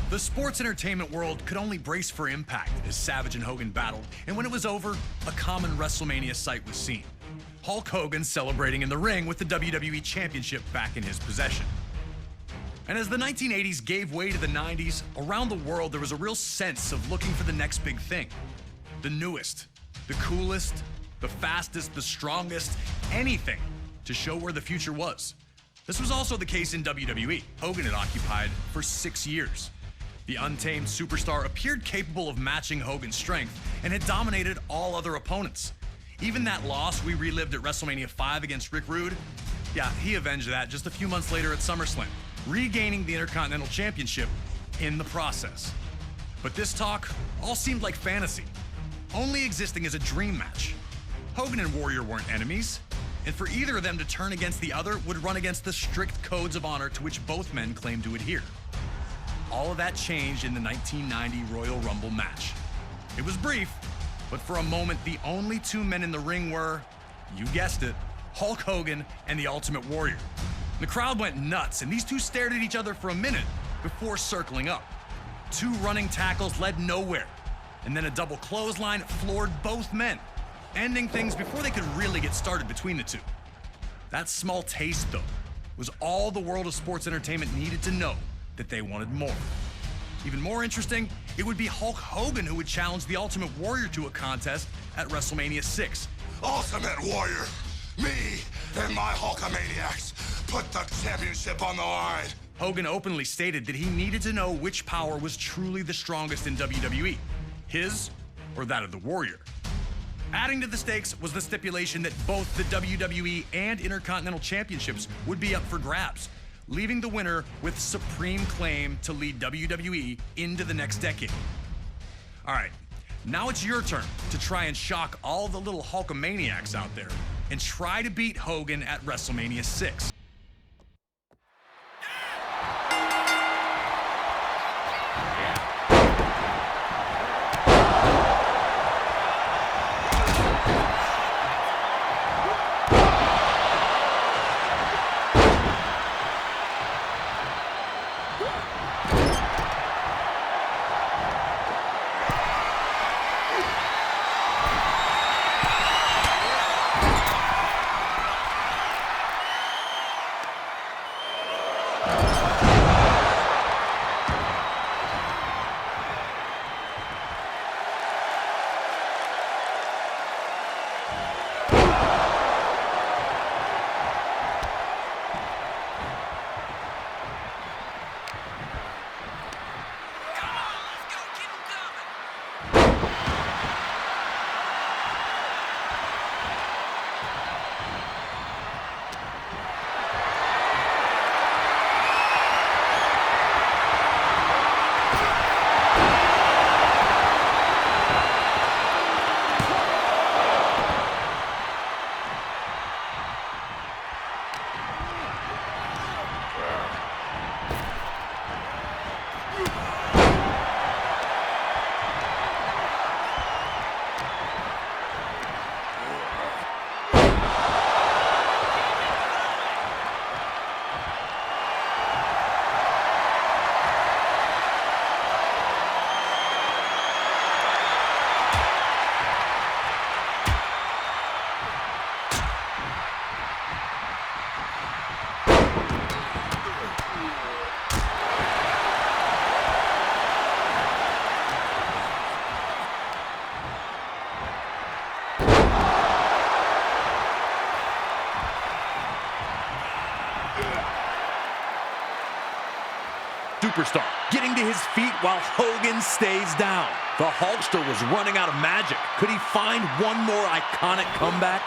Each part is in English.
The sports entertainment world could only brace for impact as Savage and Hogan battled, and when it was over, a common Wrestlemania sight was seen. Hulk Hogan celebrating in the ring with the WWE Championship back in his possession. And as the 1980s gave way to the 90s, around the world there was a real sense of looking for the next big thing. The newest, the coolest, the fastest, the strongest, anything to show where the future was. This was also the case in WWE. Hogan had occupied for 6 years. The untamed superstar appeared capable of matching Hogan's strength and had dominated all other opponents. Even that loss we relived at WrestleMania 5 against Rick Rude, yeah, he avenged that just a few months later at SummerSlam, regaining the Intercontinental Championship in the process. But this talk all seemed like fantasy, only existing as a dream match. Hogan and Warrior weren't enemies, and for either of them to turn against the other would run against the strict codes of honor to which both men claimed to adhere. All of that changed in the 1990 Royal Rumble match. It was brief, but for a moment, the only two men in the ring were, you guessed it, Hulk Hogan and the Ultimate Warrior. The crowd went nuts, and these two stared at each other for a minute before circling up. Two running tackles led nowhere, and then a double clothesline floored both men, ending things before they could really get started between the two. That small taste, though, was all the world of sports entertainment needed to know that they wanted more. Even more interesting, it would be Hulk Hogan who would challenge the Ultimate Warrior to a contest at WrestleMania 6. Ultimate Warrior, me and my Hulkamaniacs put the championship on the line. Hogan openly stated that he needed to know which power was truly the strongest in WWE, his or that of the Warrior. Adding to the stakes was the stipulation that both the WWE and Intercontinental Championships would be up for grabs, leaving the winner with supreme claim to lead WWE into the next decade. All right, now it's your turn to try and shock all the little Hulkamaniacs out there and try to beat Hogan at WrestleMania 6. Superstar getting to his feet while Hogan stays down. The Hulkster was running out of magic. Could he find one more iconic comeback?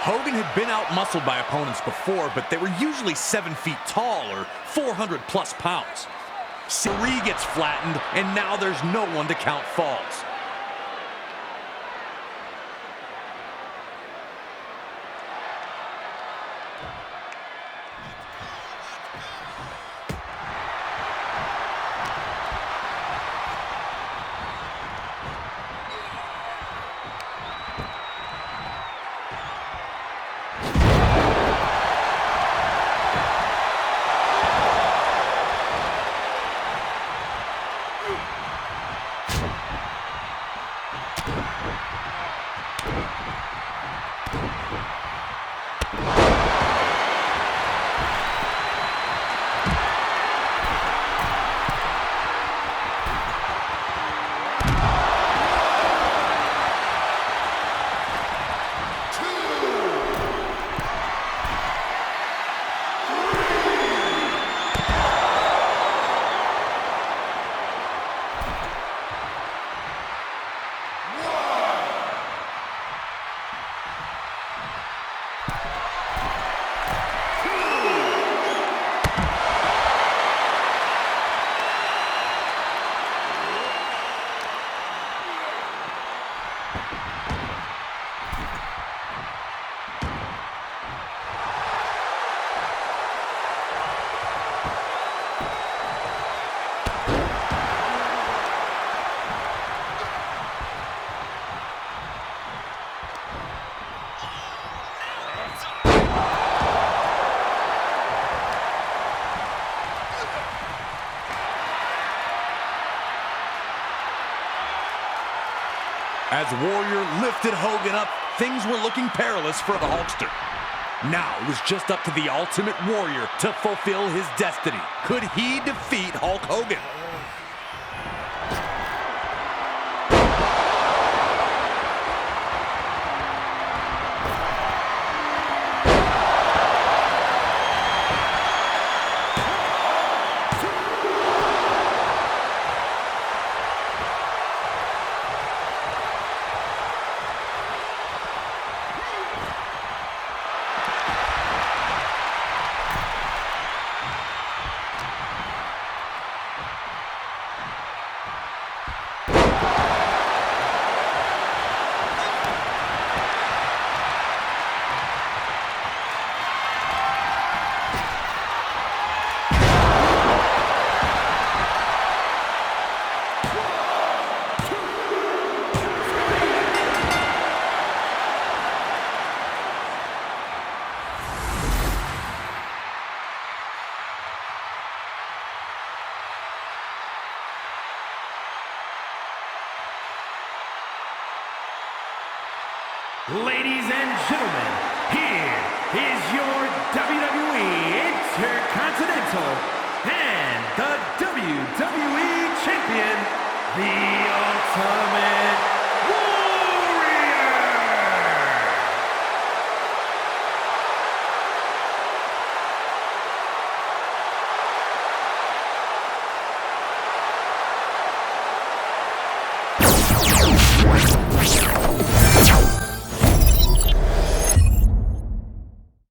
Hogan had been out-muscled by opponents before, but they were usually 7 feet tall or 400-plus pounds. Siri gets flattened, and now there's no one to count falls. As Warrior lifted Hogan up, things were looking perilous for the Hulkster. Now it was just up to the Ultimate Warrior to fulfill his destiny. Could he defeat Hulk Hogan? Ladies and gentlemen, here is your WWE Intercontinental and the WWE Champion, the